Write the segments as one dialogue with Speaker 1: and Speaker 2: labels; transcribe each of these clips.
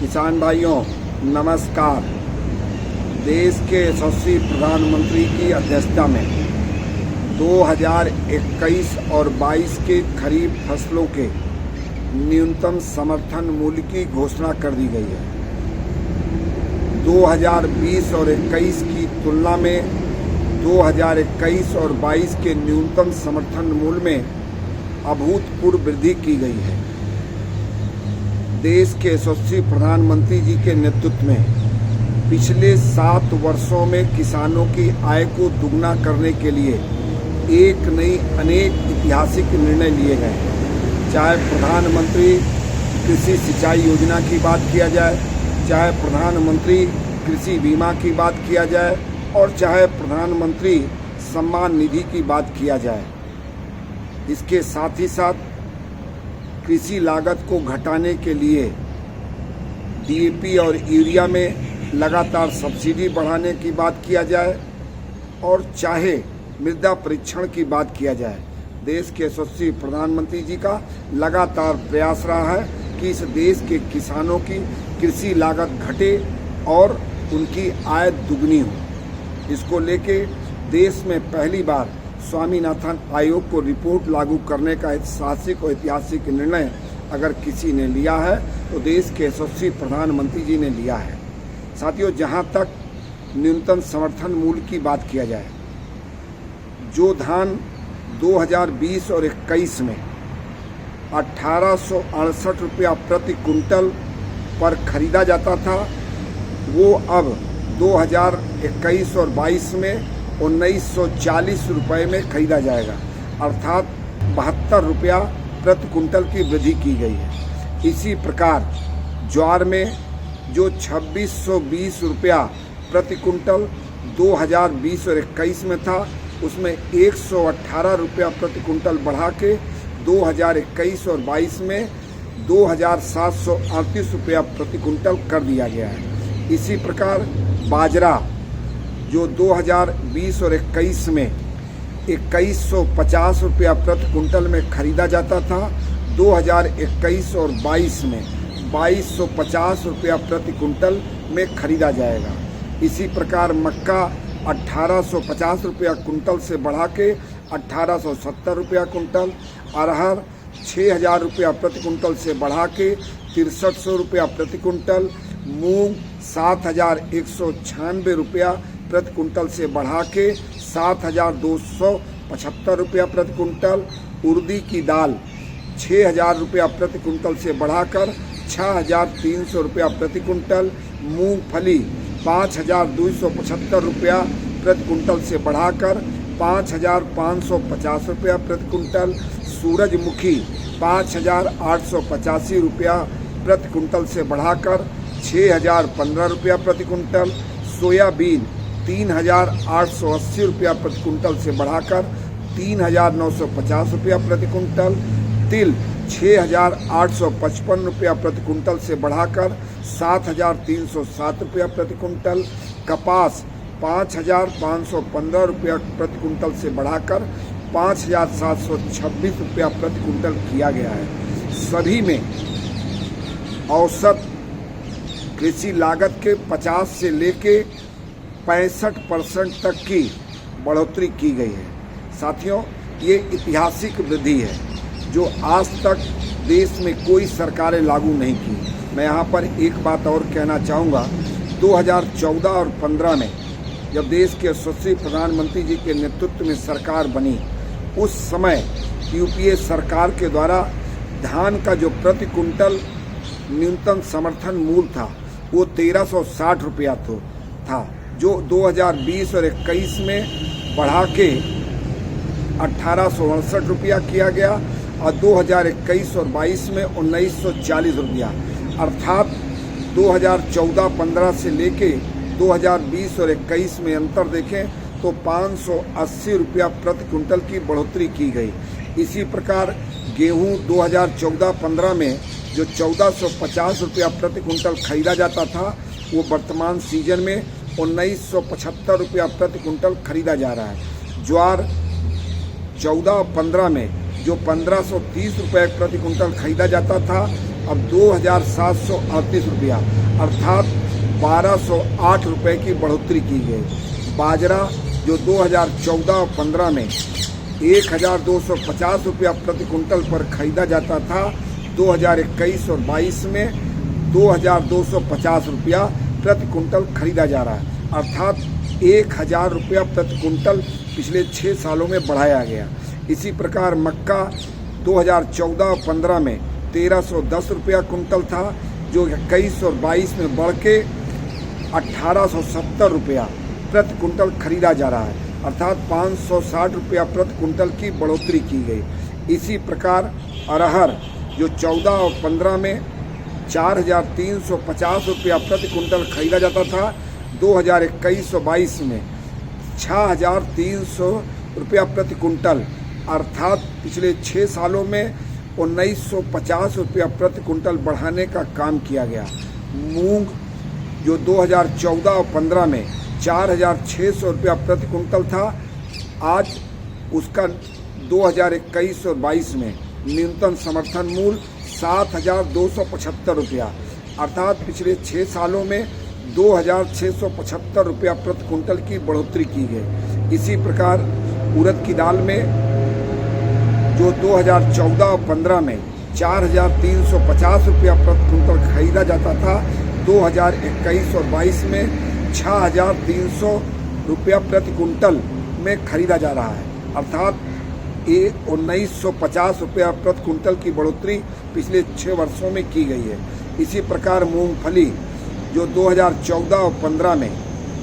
Speaker 1: किसान भाइयों नमस्कार। देश के यशस्वी प्रधानमंत्री की अध्यक्षता में 2021 और 22 के खरीफ फसलों के न्यूनतम समर्थन मूल्य की घोषणा कर दी गई है। 2020 और 21 की तुलना में 2021 और 22 के न्यूनतम समर्थन मूल्य में अभूतपूर्व वृद्धि की गई है। देश के यशस्वी प्रधानमंत्री जी के नेतृत्व में पिछले 7 वर्षों में किसानों की आय को दुगना करने के लिए एक नहीं अनेक ऐतिहासिक निर्णय लिए गए। चाहे प्रधानमंत्री कृषि सिंचाई योजना की बात किया जाए, चाहे प्रधानमंत्री कृषि बीमा की बात किया जाए और चाहे प्रधानमंत्री सम्मान निधि की बात किया जाए। इसके साथ ही साथ कृषि लागत को घटाने के लिए डीएपी और यूरिया में लगातार सब्सिडी बढ़ाने की बात किया जाए और चाहे मृदा परीक्षण की बात किया जाए। देश के यशस्वी प्रधानमंत्री जी का लगातार प्रयास रहा है कि इस देश के किसानों की कृषि लागत घटे और उनकी आय दुगनी हो। इसको लेके देश में पहली बार स्वामीनाथन आयोग को रिपोर्ट लागू करने का साहसिक और ऐतिहासिक निर्णय अगर किसी ने लिया है तो देश के यशस्वी प्रधानमंत्री जी ने लिया है। साथियों, जहां तक न्यूनतम समर्थन मूल्य की बात किया जाए, जो धान 2020 और 21 में 1868 रुपया प्रति कुंटल पर खरीदा जाता था, वो अब 2021 और 22 में 1940 रुपये में खरीदा जाएगा, अर्थात 72 रुपया प्रति कुंटल की वृद्धि की गई है। इसी प्रकार ज्वार में जो 2620 रुपया प्रति कुंटल 2020 और 21 में था, उसमें 118 रुपया प्रति कुंटल बढ़ा के 2021 और 22 में 2738 रुपया प्रति कुंटल कर दिया गया है। इसी प्रकार बाजरा जो 2020 और 21 में 2150 रुपया प्रति कुंटल में खरीदा जाता था, 2021 और 22 में 2250 रुपया प्रति कुंटल में खरीदा जाएगा। इसी प्रकार मक्का 1850 रुपया कुंटल से बढ़ा के 1870 रुपया कुंटल, अरहर 6000 रुपया प्रति कुंटल से बढ़ा के 6300 रुपया प्रति कुंटल, मूंग 7196 रुपया प्रति कुंटल से बढ़ा के 7275 रुपया प्रति कुंटल, उड़दी की दाल 6000 रुपया प्रति कुंटल से बढ़ाकर 6300 रुपया प्रति कुंटल, मूंगफली 5275 रुपया प्रति कुंटल से बढ़ाकर 5550 रुपया प्रति कुंटल, सूरजमुखी 5885 रुपया प्रति कुंटल से बढ़ाकर 6015 रुपया प्रति कुंटल, सोयाबीन 3880 रुपया प्रति कुंटल से बढ़ाकर 3950 रुपया प्रति कुंटल, तिल 6855 रुपया प्रति कुंटल से बढ़ाकर 7307 रुपया प्रति कुंटल, कपास 5515 रुपया प्रति कुंटल से बढ़ाकर 5726 रुपया प्रति कुंटल किया गया है। सभी में औसत कृषि लागत के 50 से लेके 65% तक की बढ़ोतरी की गई है। साथियों, ये ऐतिहासिक वृद्धि है जो आज तक देश में कोई सरकारें लागू नहीं की। मैं यहाँ पर एक बात और कहना चाहूँगा, 2014 और 15 में जब देश के यशस्वी प्रधानमंत्री जी के नेतृत्व में सरकार बनी, उस समय यूपीए सरकार के द्वारा धान का जो प्रति कुंटल न्यूनतम समर्थन मूल्य था वो 1360 रुपया था, जो 2020 और 21 में बढ़ा के 1868 रुपया किया गया और 2021 और 22 में 1940 रुपया, अर्थात 2014-15 से लेके 2020 और 21 में अंतर देखें तो 580 रुपया प्रति कुंटल की बढ़ोतरी की गई। इसी प्रकार गेहूं 2014-15 में जो 1450 रुपया प्रति कुंटल खरीदा जाता था, वो वर्तमान सीजन में 1975 रुपया प्रति कुंटल खरीदा जा रहा है। ज्वार 14-15 में जो 1530 रुपये प्रति कुंटल खरीदा जाता था, अब 2,738 रुपया अर्थात 1,208 रुपये की बढ़ोतरी की गई। बाजरा जो 2014 और 15 में 1,250 रुपया प्रति कुंटल पर खरीदा जाता था, 2021 और 22 में 2,250 रुपया प्रति कुंटल खरीदा जा रहा है, अर्थात 1,000 रुपया प्रति कुंटल पिछले 6 सालों में बढ़ाया गया। इसी प्रकार मक्का 2014 और 15 में 1,310 रुपया कुंटल था, जो 21 और 22 में बढ़ के 1,870 रुपया प्रति कुंटल खरीदा जा रहा है, अर्थात 560 रुपया प्रति कुंटल की बढ़ोतरी की गई। इसी प्रकार अरहर जो 14 और 15 में 4,350 रुपया प्रति कुंटल खरीदा जाता था, 2021 और 22 में 6,300 रुपया प्रति कुंटल, अर्थात पिछले 6 सालों में 1,950 रुपया प्रति कुंटल बढ़ाने का काम किया गया। मूंग जो 2014 और 15 में 4,600 रुपया प्रति कुंटल था, आज उसका 2021 और 22 में न्यूनतम समर्थन मूल्य 7,275 रुपया, अर्थात पिछले 6 सालों में 2,675 रुपया प्रति कुंटल की बढ़ोतरी की गई। इसी प्रकार उड़द की दाल में जो 2014 और 15 में 4,350 रुपया प्रति कुंटल खरीदा जाता था, 2021 और 22 में 6,300 रुपया प्रति कुंटल में खरीदा जा रहा है, अर्थात 1,950 रुपया प्रति कुंटल की बढ़ोतरी पिछले 6 वर्षों में की गई है। इसी प्रकार मूंगफली जो 2014 और 15 में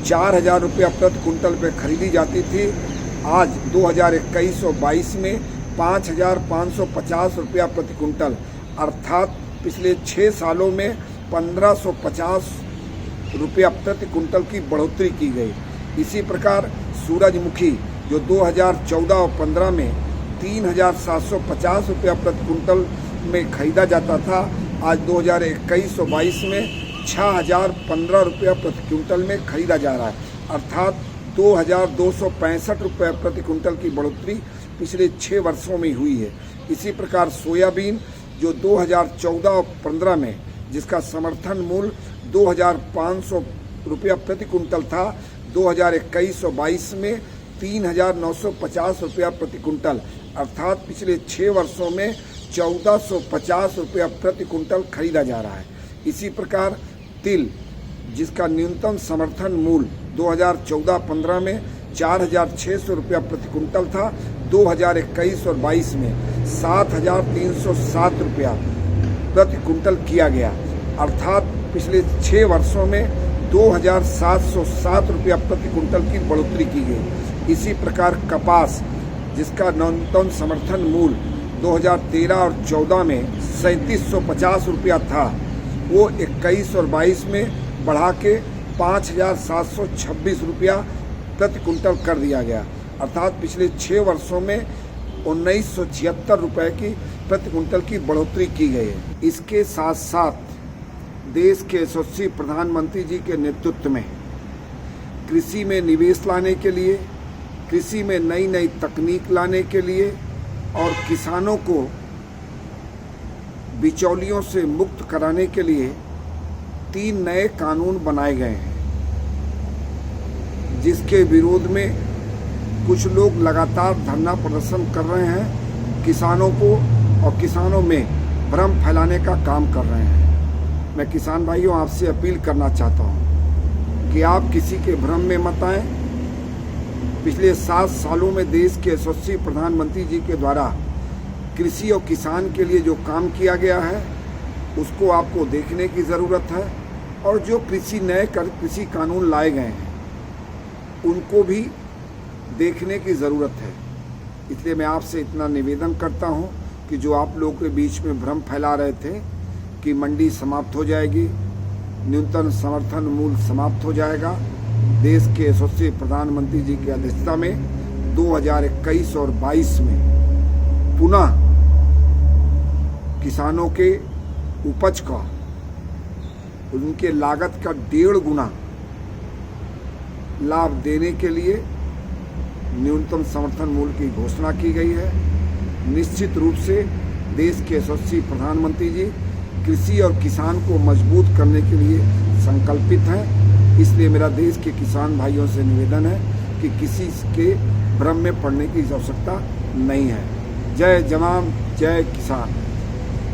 Speaker 1: 4,000 रुपया प्रति कुंटल पे खरीदी जाती थी, आज 2021 और 22 में 5,550 रुपया प्रति कुंटल, अर्थात पिछले 6 सालों में 1,550 रुपया प्रति कुंटल की बढ़ोतरी की गई। इसी प्रकार सूरजमुखी जो 2014 और 15 में 3,750 रुपया प्रति कुंटल में खरीदा जाता था, आज 2021 और 22 में 6,015 रुपया प्रति कुंटल में खरीदा जा रहा है, अर्थात 2,265 रुपये प्रति कुंटल की बढ़ोतरी पिछले 6 वर्षों में हुई है। इसी प्रकार सोयाबीन जो 2014 और 15 में जिसका समर्थन मूल्य 2,500 रुपया प्रति कुंटल था, 2021 और 22 में 3,950 रुपया प्रति कुंटल, अर्थात पिछले 6 वर्षों में 1,450 रुपया प्रति कुंटल खरीदा जा रहा है। इसी प्रकार तिल जिसका न्यूनतम समर्थन मूल्य 2014-15 में 4,600 रुपया प्रति कुंटल था, 2021 और 22 में 7,307 रुपया प्रति कुंटल किया गया, अर्थात पिछले 6 वर्षों में 2,707 रुपया प्रति कुंटल की बढ़ोतरी की गई। इसी प्रकार कपास जिसका न्यूनतम समर्थन मूल्य 2013 और 14 में 3,750 रुपया था, वो 21 और 22 में बढ़ा के 5,726 रुपया प्रति कुंटल कर दिया गया, अर्थात पिछले 6 वर्षों में 1,976 रुपये की प्रति कुंटल की बढ़ोतरी की गई है। इसके साथ साथ देश के यशस्वी प्रधानमंत्री जी के नेतृत्व में कृषि में निवेश लाने के लिए, कृषि में नई नई तकनीक लाने के लिए और किसानों को बिचौलियों से मुक्त कराने के लिए 3 नए कानून बनाए गए हैं, जिसके विरोध में कुछ लोग लगातार धरना प्रदर्शन कर रहे हैं, किसानों को और किसानों में भ्रम फैलाने का काम कर रहे हैं। मैं किसान भाइयों आपसे अपील करना चाहता हूं कि आप किसी के भ्रम में मत आएं। पिछले 7 सालों में देश के यशस्वी प्रधानमंत्री जी के द्वारा कृषि और किसान के लिए जो काम किया गया है उसको आपको देखने की ज़रूरत है, और जो कृषि कानून लाए गए हैं उनको भी देखने की ज़रूरत है। इसलिए मैं आपसे इतना निवेदन करता हूं कि जो आप लोगों के बीच में भ्रम फैला रहे थे कि मंडी समाप्त हो जाएगी, न्यूनतम समर्थन मूल्य समाप्त हो जाएगा, देश के यशस्वी प्रधानमंत्री जी की अध्यक्षता में 2021 और 22 में पुनः किसानों के उपज का, उनके लागत का 1.5 गुना लाभ देने के लिए न्यूनतम समर्थन मूल्य की घोषणा की गई है। निश्चित रूप से देश के यशस्वी प्रधानमंत्री जी कृषि और किसान को मजबूत करने के लिए संकल्पित हैं। इसलिए मेरा देश के किसान भाइयों से निवेदन है कि किसी के भ्रम में पड़ने की आवश्यकता नहीं है। जय जवान जय किसान।